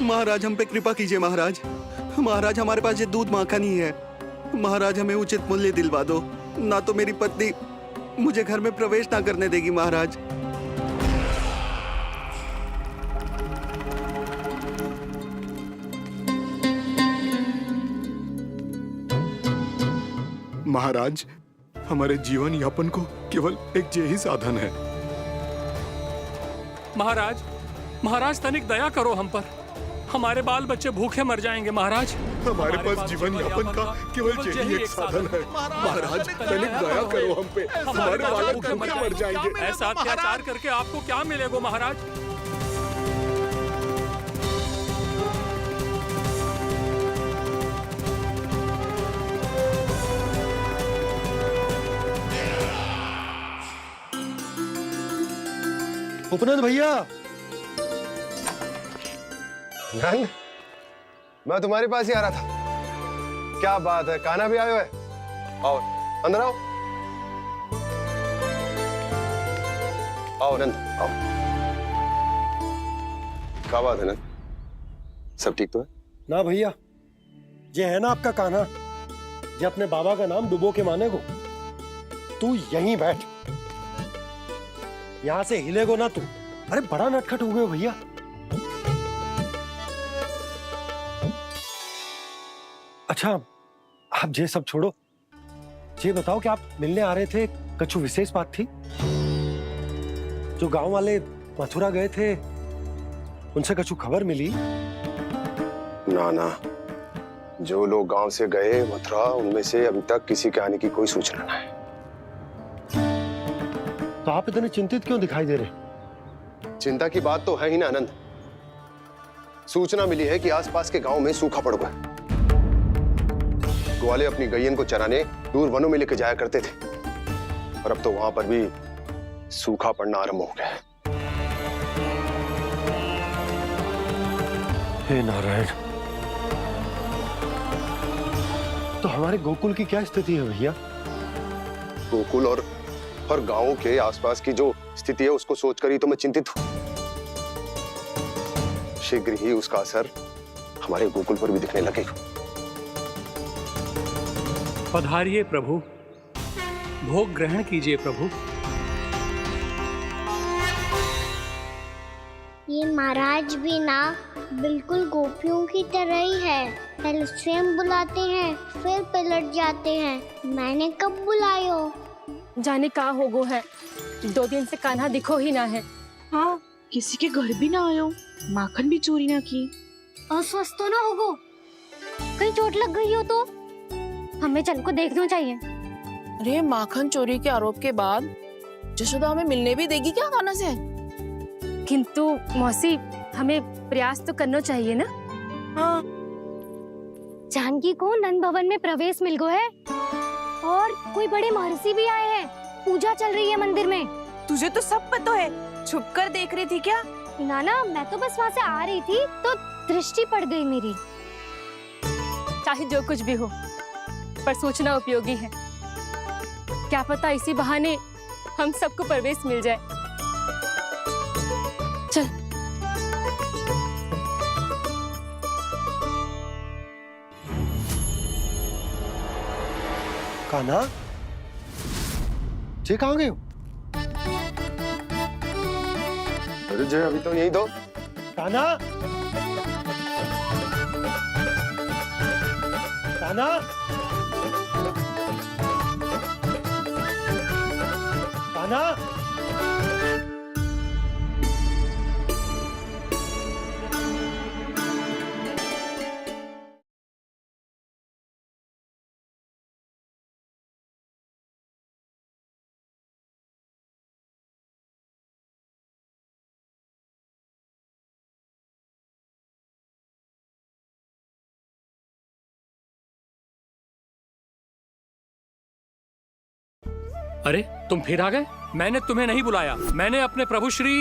महाराज हम पे कृपा कीजिए महाराज। महाराज हमारे पास ये दूध माखन ही है। महाराज हमें उचित मूल्य दिलवा दो, ना तो मेरी पत्नी मुझे घर में प्रवेश ना करने देगी महाराज। महाराज, हमारे जीवन यापन को केवल एक यही साधन है। महाराज, महाराज तनिक दया करो हम पर। हमारे बाल बच्चे भूखे मर जाएंगे महाराज। हमारे पास जीवन यापन का केवल यही एक साधन है। महाराज तनिक दया करो हम पे, हमारे बालक भूखे मर जाएंगे। ऐसा अत्याचार करके आपको क्या मिलेगा महाराज? उपनंद भैया। नंद, मैं तुम्हारे पास ही आ रहा था। क्या बात है, कान्हा भी आयो है? आओ अंदर आओ। आओ नंद आओ। क्या बात है नंद, सब ठीक तो है? ना भैया, ये है ना आपका कान्हा, ये अपने बाबा का नाम डुबो के माने को। तू यहीं बैठ, यहां से हिलेगो ना तू। अरे बड़ा नटखट हो गए भैया। अच्छा, आप ये सब छोड़ो, ये बताओ कि आप मिलने आ रहे थे, कछु विशेष बात थी? जो गांव वाले मथुरा गए थे, उनसे कछु खबर मिली? ना ना, जो लोग गांव से गए मथुरा, उनमें से अभी तक किसी के आने की कोई सूचना नहीं है। तो आप इतने चिंतित क्यों दिखाई दे रहे? चिंता की बात तो है ही ना आनंद। सूचना मिली है कि आसपास के गांव में सूखा पड़ गया। ग्वाले अपनी गैयन को चराने दूर वनों में लेके जाया करते थे, और अब तो वहां पर भी सूखा पड़ना आरंभ हो गया है। हे नारायण, तो हमारे गोकुल की क्या स्थिति है भैया? गोकुल और गांवों के आसपास की जो स्थिति है उसको सोचकर ही तो मैं चिंतित हूं। शीघ्र ही उसका असर हमारे गोकुल पर भी दिखने लगेगा। पधारिए प्रभु, भोग ग्रहण कीजिए प्रभु। ये महाराज भी ना बिल्कुल गोपियों की तरह ही है। पहले स्वयं बुलाते हैं, फिर पलट जाते हैं। मैंने कब बुलायो? जाने कहाँ होगो है, 2 दिन से कान्हा दिखो ही ना है। हाँ, किसी के घर भी ना आयो, माखन भी चोरी ना की। अस्वस्थ तो ना होगो, कहीं चोट लग गई हो तो? हमें चल को देखना चाहिए। अरे माखन चोरी के आरोप के बाद जशोदा हमें मिलने भी देगी क्या कान्हा से? किंतु मौसी, हमें प्रयास तो करना चाहिए ना। हाँ, जानकी को नंद भवन में प्रवेश मिल गो है, और कोई बड़े महर्षि भी आए हैं। पूजा चल रही है मंदिर में। तुझे तो सब पता है, छुप कर देख रही थी क्या? ना, मैं तो बस वहाँ से आ रही थी तो दृष्टि पड़ गई मेरी। चाहे जो कुछ भी हो, पर सूचना उपयोगी है। क्या पता इसी बहाने हम सबको प्रवेश मिल जाए। चल। कान्हा, ये कहाँ गए हो? अरे जय, अभी तो यही दो। कान्हा, कान्हा, कान्हा। अरे तुम फिर आ गए? मैंने तुम्हें नहीं बुलाया, मैंने अपने प्रभु श्री।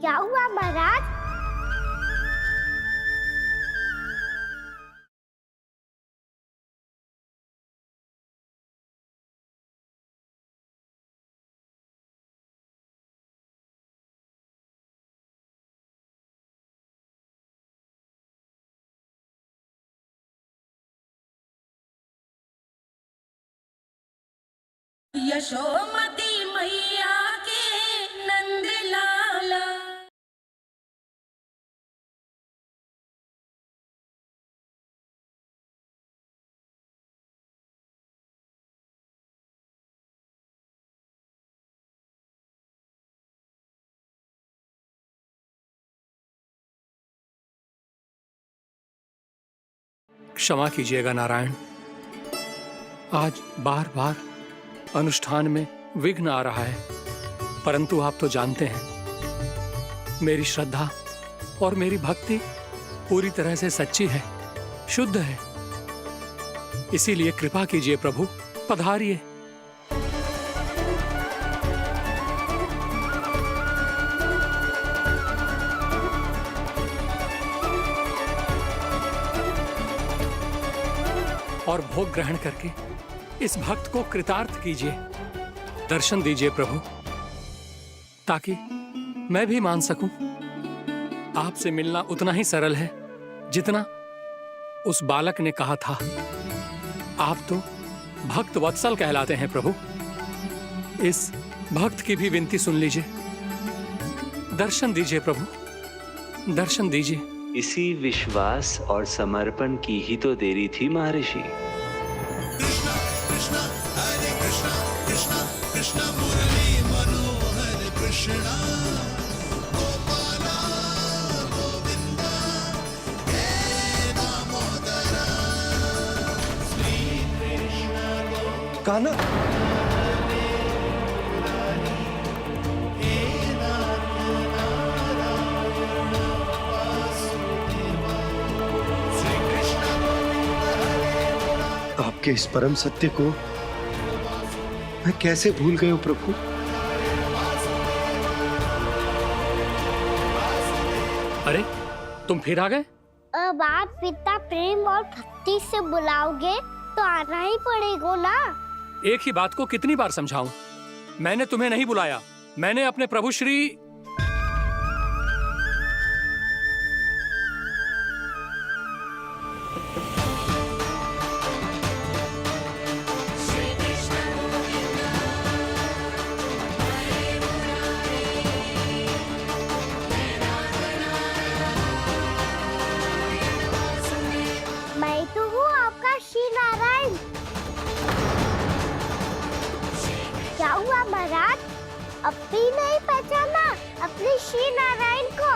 क्या हुआ महाराज? यशोमती मैया के नंद लाला। क्षमा कीजिएगा नारायण, आज बार बार अनुष्ठान में विघ्न आ रहा है, परंतु आप तो जानते हैं मेरी श्रद्धा और मेरी भक्ति पूरी तरह से सच्ची है, शुद्ध है। इसीलिए कृपा कीजिए प्रभु, पधारिए। और भोग ग्रहण करके इस भक्त को कृतार्थ कीजिए। दर्शन दीजिए प्रभु, ताकि मैं भी मान सकूं आपसे मिलना उतना ही सरल है जितना उस बालक ने कहा था। आप तो भक्त वत्सल कहलाते हैं प्रभु। इस भक्त की भी विनती सुन लीजिए। दर्शन दीजिए प्रभु, दर्शन दीजिए। इसी विश्वास और समर्पण की ही तो देरी थी महर्षि। कृष्णा कृष्णा हरे कृष्णा कृष्णा कृष्णा मुरली मनोहर कृष्णा गोपाला गोविंदा हे दामोदरा श्री कृष्ण कान्हा, आपके इस परम सत्य को मैं कैसे भूल गया प्रभु। अरे तुम फिर आ गए? अब आप इतना प्रेम और भक्ति से बुलाओगे तो आना ही पड़ेगा ना। एक ही बात को कितनी बार समझाऊं? मैंने तुम्हें नहीं बुलाया, मैंने अपने प्रभु श्री मैं तो हूँ आपका श्री नारायण। क्या हुआ महाराज, अब भी नहीं पहचाना अपने श्री नारायण को?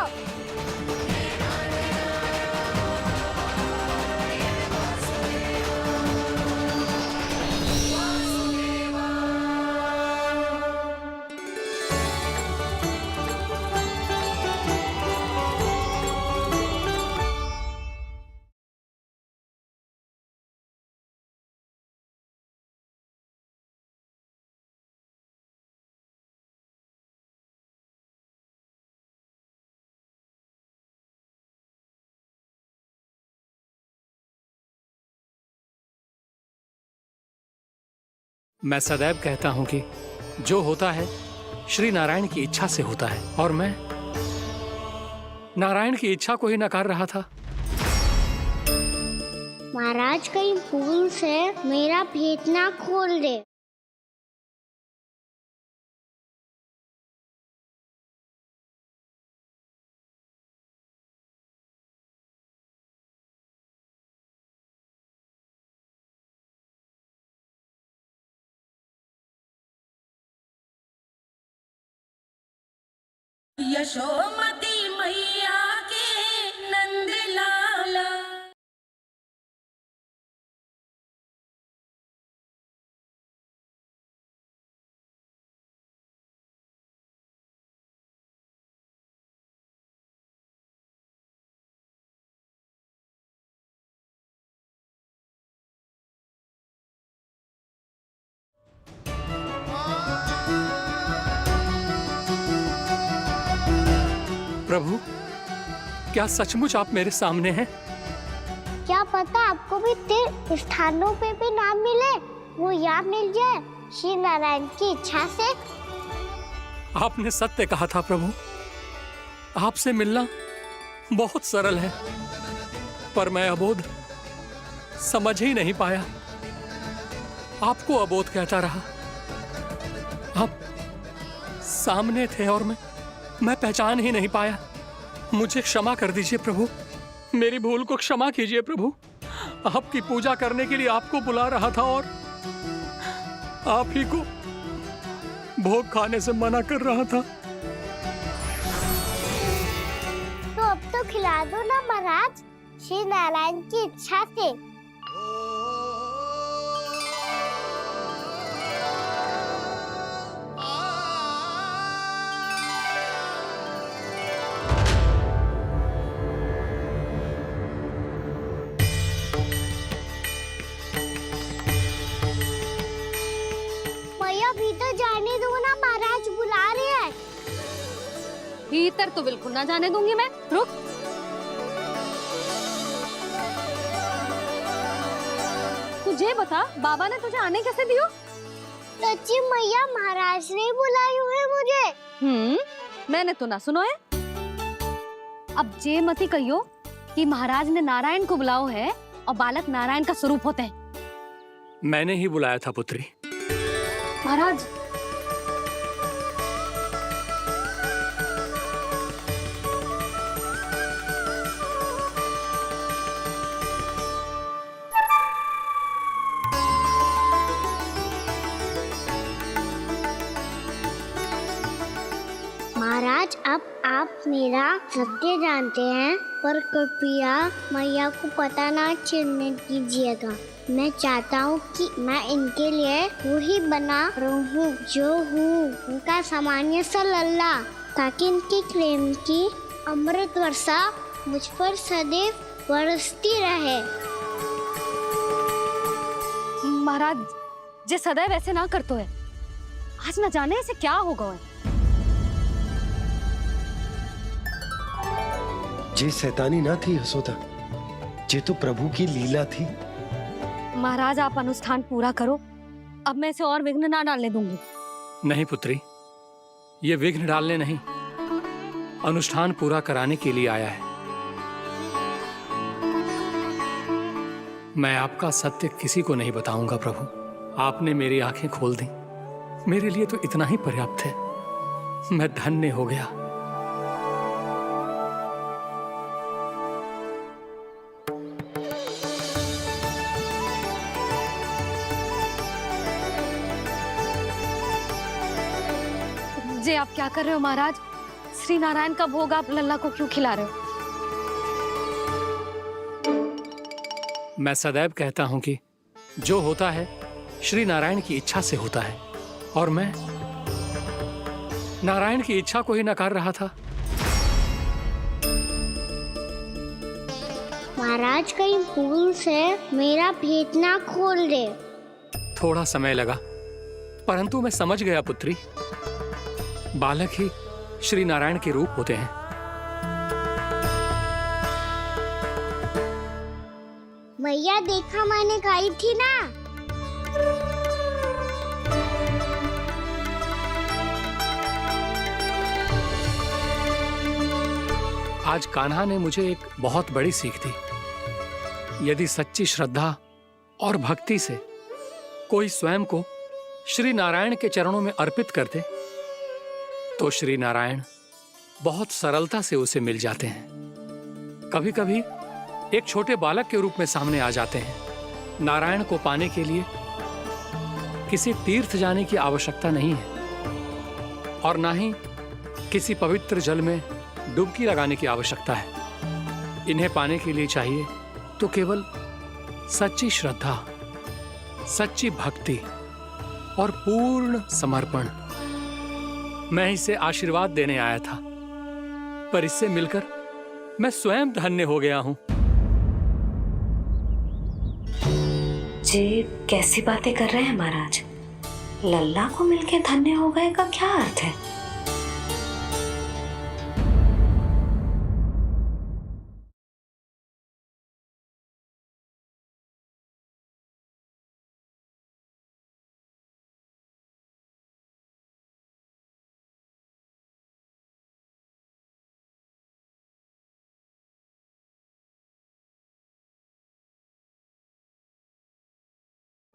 मैं सदैव कहता हूं कि जो होता है श्री नारायण की इच्छा से होता है, और मैं नारायण की इच्छा को ही नकार रहा था। महाराज कहीं भूल से मेरा भेद ना खोल दे। यशोमती मैया के नंद लाला। प्रभु, क्या सचमुच आप मेरे सामने हैं? क्या पता आपको भी तीर्थ स्थानों पे भी नाम मिले, वो यहाँ मिल जाए श्री नारायण की इच्छा से। आपने सत्य कहा था प्रभु, आपसे मिलना बहुत सरल है, पर मैं अबोध समझ ही नहीं पाया, आपको अबोध कहता रहा। आप सामने थे और मैं पहचान ही नहीं पाया। मुझे क्षमा कर दीजिए प्रभु, मेरी भूल को क्षमा कीजिए प्रभु। आपकी पूजा करने के लिए आपको बुला रहा था और आप ही को भोग खाने से मना कर रहा था। तो अब तो खिला दो ना महाराज, श्री नारायण की इच्छा से। भीतर जाने दो ना, महाराज बुला रहे हैं। भीतर तो बिल्कुल ना जाने दूंगी मैं। रुक। तुझे बता, बाबा ने तुझे आने कैसे दियो? सच्ची मैया, महाराज ने बुलाई हुई मुझे। मैंने तो ना सुनो है। अब जे मती कहियो कि महाराज ने नारायण को बुलाओ है और बालक नारायण का स्वरूप होते हैं। मैंने ही बुलाया था पुत्री। महाराज, महाराज अब आप मेरा सत्य जानते हैं, पर कृपया मैया को पता ना चलने दीजिएगा। मैं चाहता हूँ कि मैं इनके लिए वही बना रहूँ जो हूँ, उनका सामान्य सा लल्ला, ताकि इनके प्रेम की अमृत वर्षा मुझ पर सदैव बरसती रहे। महाराज जे सदैव ऐसे ना करतो है, आज न जाने इसे क्या होगा है। जे शैतानी ना थी यशोदा, जे तो प्रभु की लीला थी। महाराज आप अनुष्ठान पूरा करो, अब मैं इसे और विघ्न ना डालने दूंगी। नहीं पुत्री, ये विघ्न डालने नहीं, अनुष्ठान पूरा कराने के लिए आया है। मैं आपका सत्य किसी को नहीं बताऊंगा प्रभु। आपने मेरी आंखें खोल दी, मेरे लिए तो इतना ही पर्याप्त है। मैं धन्य हो गया। जे आप क्या कर रहे हो महाराज? श्री नारायण का भोग आप लल्ला को क्यों खिला रहे हो? मैं सदैव कहता हूं कि जो होता है श्री नारायण की इच्छा से होता है, और मैं नारायण की इच्छा को ही नकार रहा था। महाराज कहीं भूल से मेरा भेद ना खोल दे। थोड़ा समय लगा, परंतु मैं समझ गया पुत्री। बालक ही श्री नारायण के रूप होते हैं। मैया देखा मैंने कही थी ना। आज कान्हा ने मुझे एक बहुत बड़ी सीख दी। यदि सच्ची श्रद्धा और भक्ति से कोई स्वयं को श्री नारायण के चरणों में अर्पित कर दे, तो श्री नारायण बहुत सरलता से उसे मिल जाते हैं। कभी कभी एक छोटे बालक के रूप में सामने आ जाते हैं। नारायण को पाने के लिए किसी तीर्थ जाने की आवश्यकता नहीं है, और ना ही किसी पवित्र जल में डुबकी लगाने की आवश्यकता है। इन्हें पाने के लिए चाहिए तो केवल सच्ची श्रद्धा, सच्ची भक्ति और पूर्ण समर्पण। मैं इसे आशीर्वाद देने आया था, पर इससे मिलकर मैं स्वयं धन्य हो गया हूं। जी कैसी बातें कर रहे हैं महाराज? लल्ला को मिलके धन्य हो गए का क्या अर्थ है?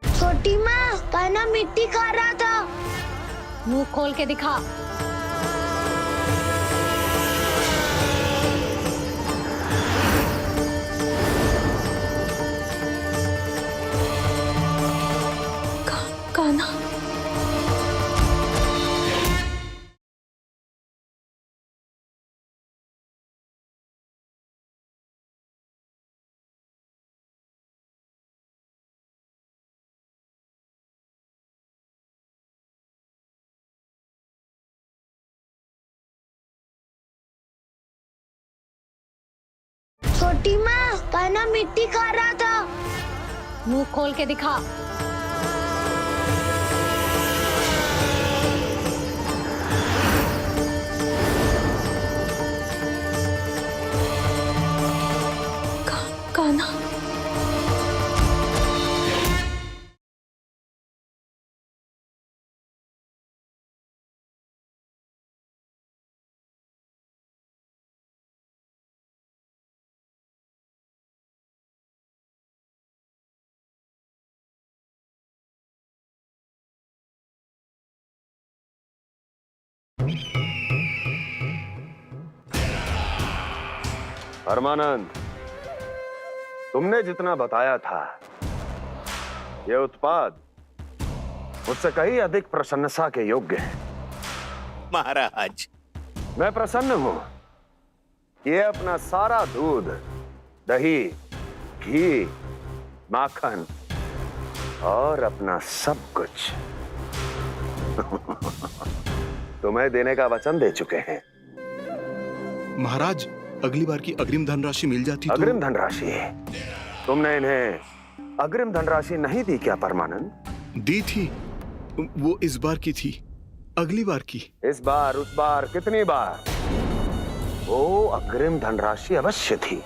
छोटी माँ, कान्हा मिट्टी खा रहा था। मुंह खोल के दिखा। कान्हा, छोटी माँ, कान्हा मिट्टी खा रहा था। मुंह खोल के दिखा। कान्हा, परमानंद, तुमने जितना बताया था, ये उत्पाद मुझसे कहीं अधिक प्रशंसा के योग्य है। महाराज, मैं प्रसन्न हूं। ये अपना सारा दूध, दही, घी, माखन और अपना सब कुछ तुम्हें देने का वचन दे चुके हैं। महाराज, अगली बार की अग्रिम धनराशि मिल जाती तो। अग्रिम धनराशि? तुमने इन्हें अग्रिम धनराशि नहीं दी क्या परमानंद? दी थी, वो इस बार की थी, अगली बार की। इस बार, उस बार, कितनी बार? वो अग्रिम धनराशि अवश्य थी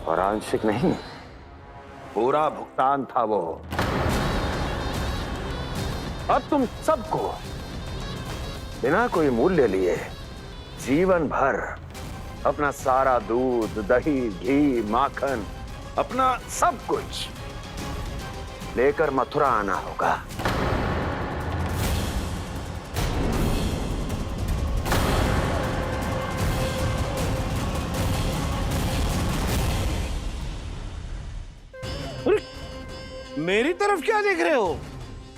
और आंशिक नहीं, पूरा भुगतान था वो। अब तुम सबको बिना कोई मूल्य लिए जीवन भर अपना सारा दूध, दही, घी, माखन, अपना सब कुछ लेकर मथुरा आना होगा। मेरी तरफ क्या देख रहे हो?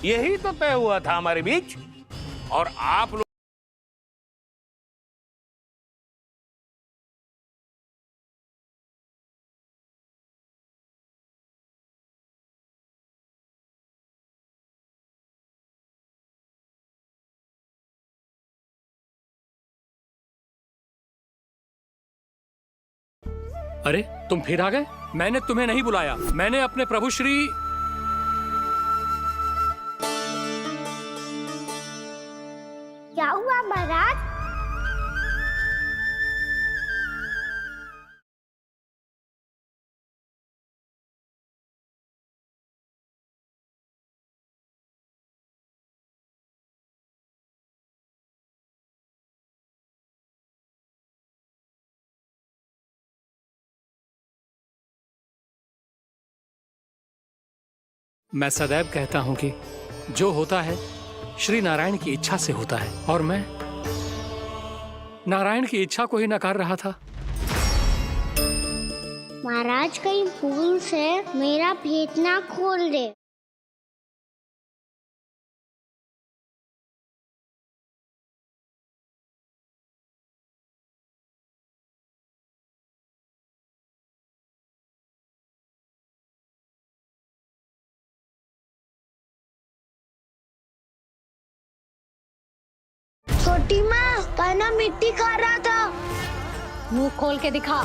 यही तो तय हुआ था हमारे बीच। और आप लोग अरे तुम फिर आ गए? मैंने तुम्हें नहीं बुलाया, मैंने अपने प्रभु श्री। क्या हुआ महाराज? मैं सदैव कहता हूं कि जो होता है श्री नारायण की इच्छा से होता है, और मैं नारायण की इच्छा को ही नकार रहा था। महाराज कहीं भूल से मेरा भेद ना खोल दे। छोटी माँ, कान्हा मिट्टी खा रहा था। मुंह खोल के दिखा।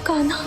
कान्हा,